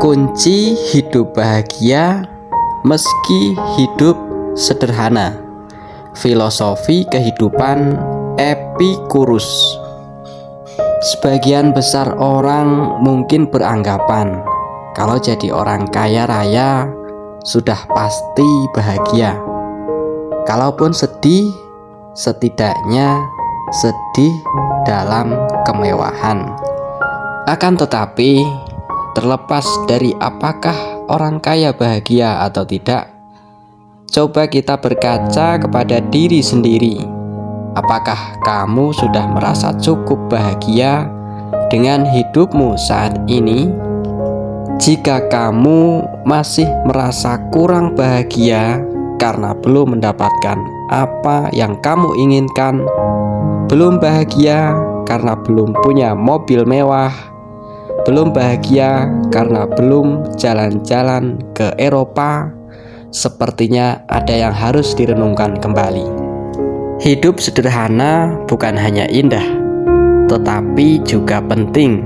Kunci hidup bahagia meski hidup sederhana. Filosofi kehidupan Epikurus. Sebagian besar orang mungkin beranggapan kalau jadi orang kaya raya sudah pasti bahagia. Kalaupun sedih, setidaknya sedih dalam kemewahan. Akan tetapi, terlepas dari apakah orang kaya bahagia atau tidak, coba kita berkaca kepada diri sendiri. Apakah kamu sudah merasa cukup bahagia dengan hidupmu saat ini? Jika kamu masih merasa kurang bahagia karena belum mendapatkan apa yang kamu inginkan, belum bahagia karena belum punya mobil mewah, belum bahagia karena belum jalan-jalan ke Eropa, sepertinya ada yang harus direnungkan kembali. Hidup sederhana bukan hanya indah, tetapi juga penting.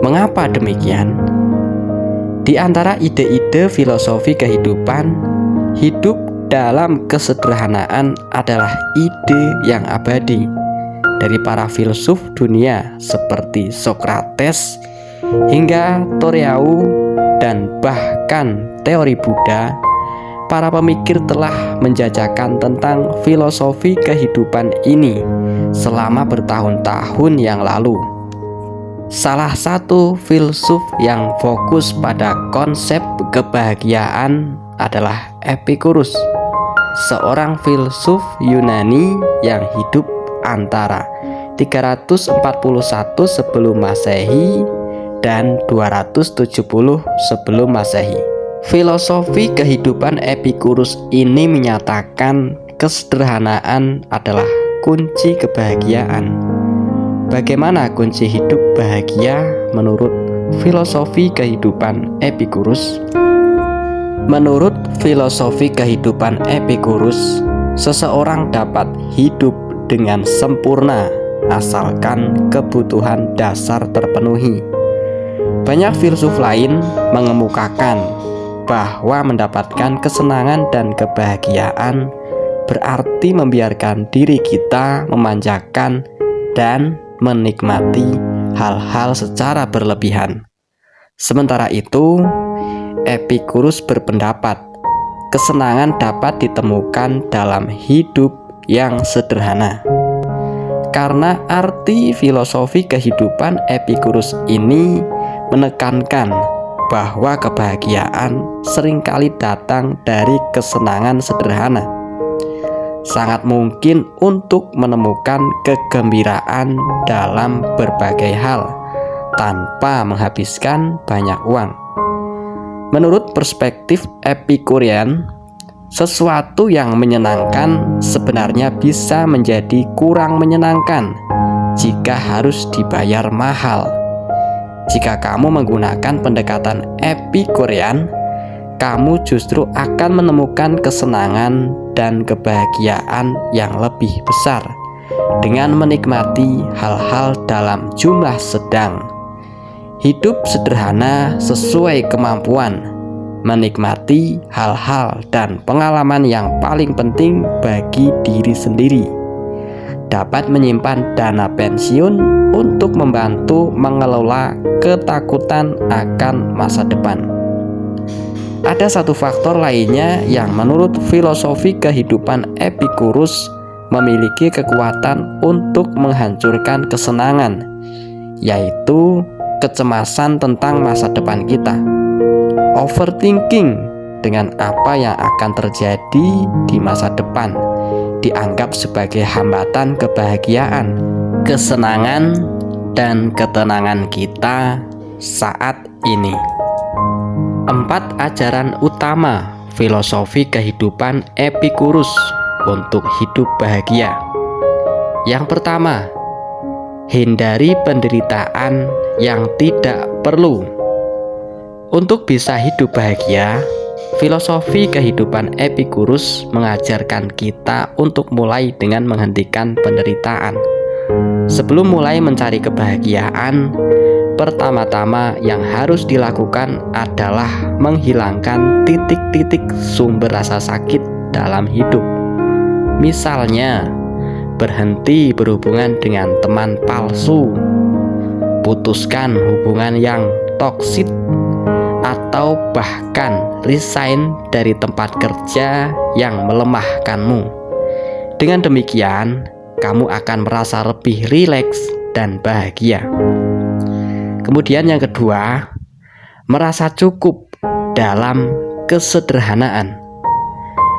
Mengapa demikian? Di antara ide-ide filosofi kehidupan, hidup dalam kesederhanaan adalah ide yang abadi. Dari para filsuf dunia seperti Socrates hingga Thoreau dan bahkan teori Buddha, para pemikir telah menjajakan tentang filosofi kehidupan ini selama bertahun-tahun yang lalu. Salah satu filsuf yang fokus pada konsep kebahagiaan adalah Epikurus, seorang filsuf Yunani yang hidup antara 341 sebelum Masehi dan 270 sebelum Masehi. Filosofi kehidupan Epikurus ini menyatakan kesederhanaan adalah kunci kebahagiaan. Bagaimana kunci hidup bahagia menurut filosofi kehidupan Epikurus? Menurut filosofi kehidupan Epikurus, seseorang dapat hidup dengan sempurna asalkan kebutuhan dasar terpenuhi. Banyak filsuf lain mengemukakan bahwa mendapatkan kesenangan dan kebahagiaan berarti membiarkan diri kita memanjakan dan menikmati hal-hal secara berlebihan. Sementara itu, Epikurus berpendapat kesenangan dapat ditemukan dalam hidup yang sederhana. Karena arti filosofi kehidupan Epikurus ini menekankan bahwa kebahagiaan seringkali datang dari kesenangan sederhana. Sangat mungkin untuk menemukan kegembiraan dalam berbagai hal tanpa menghabiskan banyak uang. Menurut perspektif Epikurean, sesuatu yang menyenangkan sebenarnya bisa menjadi kurang menyenangkan jika harus dibayar mahal. Jika kamu menggunakan pendekatan Epikurean, kamu justru akan menemukan kesenangan dan kebahagiaan yang lebih besar dengan menikmati hal-hal dalam jumlah sedang. Hidup sederhana sesuai kemampuan, menikmati hal-hal dan pengalaman yang paling penting bagi diri sendiri, dapat menyimpan dana pensiun untuk membantu mengelola ketakutan akan masa depan. Ada satu faktor lainnya yang menurut filosofi kehidupan Epikurus memiliki kekuatan untuk menghancurkan kesenangan, yaitu kecemasan tentang masa depan kita. Overthinking dengan apa yang akan terjadi di masa depan dianggap sebagai hambatan kebahagiaan, kesenangan, dan ketenangan kita saat ini. 4 ajaran utama filosofi kehidupan Epikurus untuk hidup bahagia. Yang pertama, hindari penderitaan yang tidak perlu. Untuk bisa hidup bahagia, filosofi kehidupan Epikurus mengajarkan kita untuk mulai dengan menghentikan penderitaan. Sebelum mulai mencari kebahagiaan, pertama-tama yang harus dilakukan adalah menghilangkan titik-titik sumber rasa sakit dalam hidup. Misalnya, berhenti berhubungan dengan teman palsu, putuskan hubungan yang toksik, atau bahkan resign dari tempat kerja yang melemahkanmu. Dengan demikian, kamu akan merasa lebih rileks dan bahagia. Kemudian yang kedua, merasa cukup dalam kesederhanaan.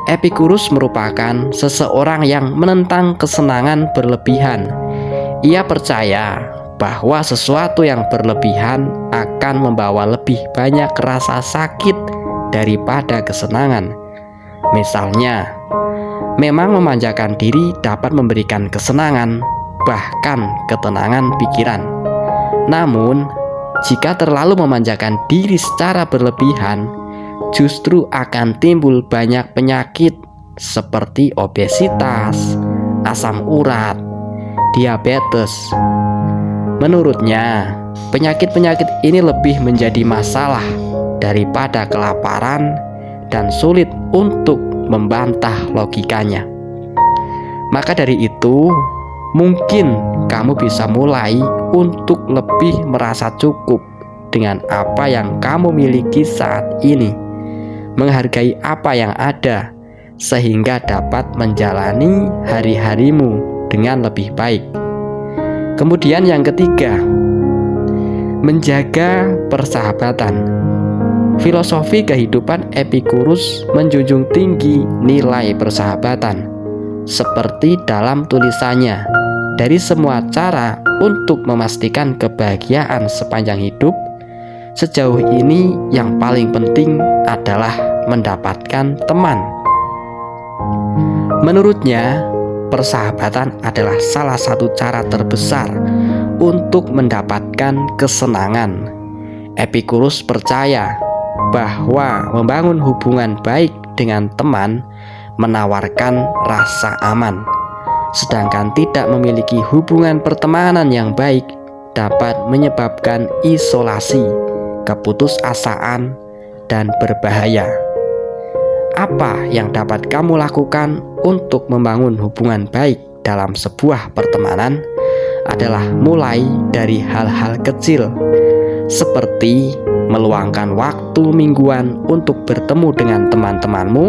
Epikurus merupakan seseorang yang menentang kesenangan berlebihan. Ia percaya bahwa sesuatu yang berlebihan akan membawa lebih banyak rasa sakit daripada kesenangan. Misalnya, memang memanjakan diri dapat memberikan kesenangan, bahkan ketenangan pikiran. Namun, jika terlalu memanjakan diri secara berlebihan, justru akan timbul banyak penyakit seperti obesitas, asam urat, diabetes. Menurutnya, penyakit-penyakit ini lebih menjadi masalah daripada kelaparan dan sulit untuk membantah logikanya. Maka dari itu, mungkin kamu bisa mulai untuk lebih merasa cukup dengan apa yang kamu miliki saat ini, menghargai apa yang ada, sehingga dapat menjalani hari-harimu dengan lebih baik. Kemudian yang ketiga, menjaga persahabatan. Filosofi kehidupan Epikurus menjunjung tinggi nilai persahabatan. Seperti dalam tulisannya, dari semua cara untuk memastikan kebahagiaan sepanjang hidup, sejauh ini yang paling penting adalah mendapatkan teman. Menurutnya, persahabatan adalah salah satu cara terbesar untuk mendapatkan kesenangan. Epikurus percaya bahwa membangun hubungan baik dengan teman menawarkan rasa aman, sedangkan tidak memiliki hubungan pertemanan yang baik dapat menyebabkan isolasi, keputusasaan, dan berbahaya. Apa yang dapat kamu lakukan untuk membangun hubungan baik dalam sebuah pertemanan adalah mulai dari hal-hal kecil, seperti meluangkan waktu mingguan untuk bertemu dengan teman-temanmu,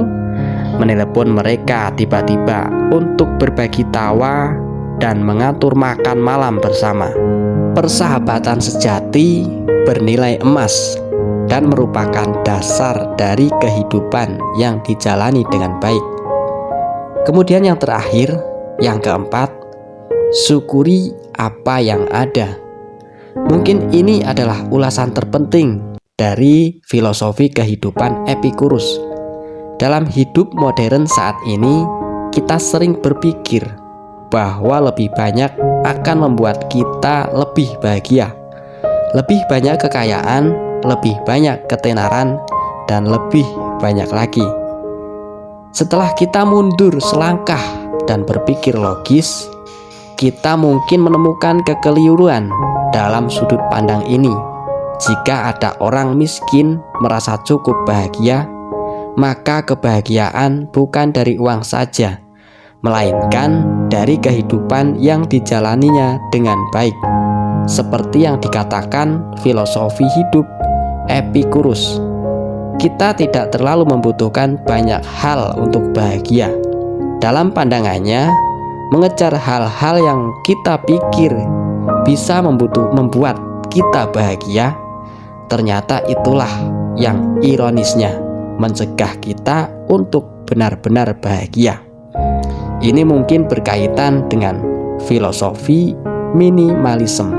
menelepon mereka tiba-tiba untuk berbagi tawa, dan mengatur makan malam bersama. Persahabatan sejati bernilai emas dan merupakan dasar dari kehidupan yang dijalani dengan baik. Kemudian yang terakhir, yang keempat, syukuri apa yang ada. Mungkin ini adalah ulasan terpenting dari filosofi kehidupan Epikurus. Dalam hidup modern saat ini, kita sering berpikir bahwa lebih banyak akan membuat kita lebih bahagia. Lebih banyak kekayaan, lebih banyak ketenaran, dan lebih banyak lagi. Setelah kita mundur selangkah dan berpikir logis, kita mungkin menemukan kekeliruan dalam sudut pandang ini. Jika ada orang miskin merasa cukup bahagia, maka kebahagiaan bukan dari uang saja, melainkan dari kehidupan yang dijalaninya dengan baik. Seperti yang dikatakan filosofi hidup Epikurus, kita tidak terlalu membutuhkan banyak hal untuk bahagia. Dalam pandangannya, mengejar hal-hal yang kita pikir bisa membuat kita bahagia, ternyata itulah yang ironisnya mencegah kita untuk benar-benar bahagia. Ini mungkin berkaitan dengan filosofi minimalisme.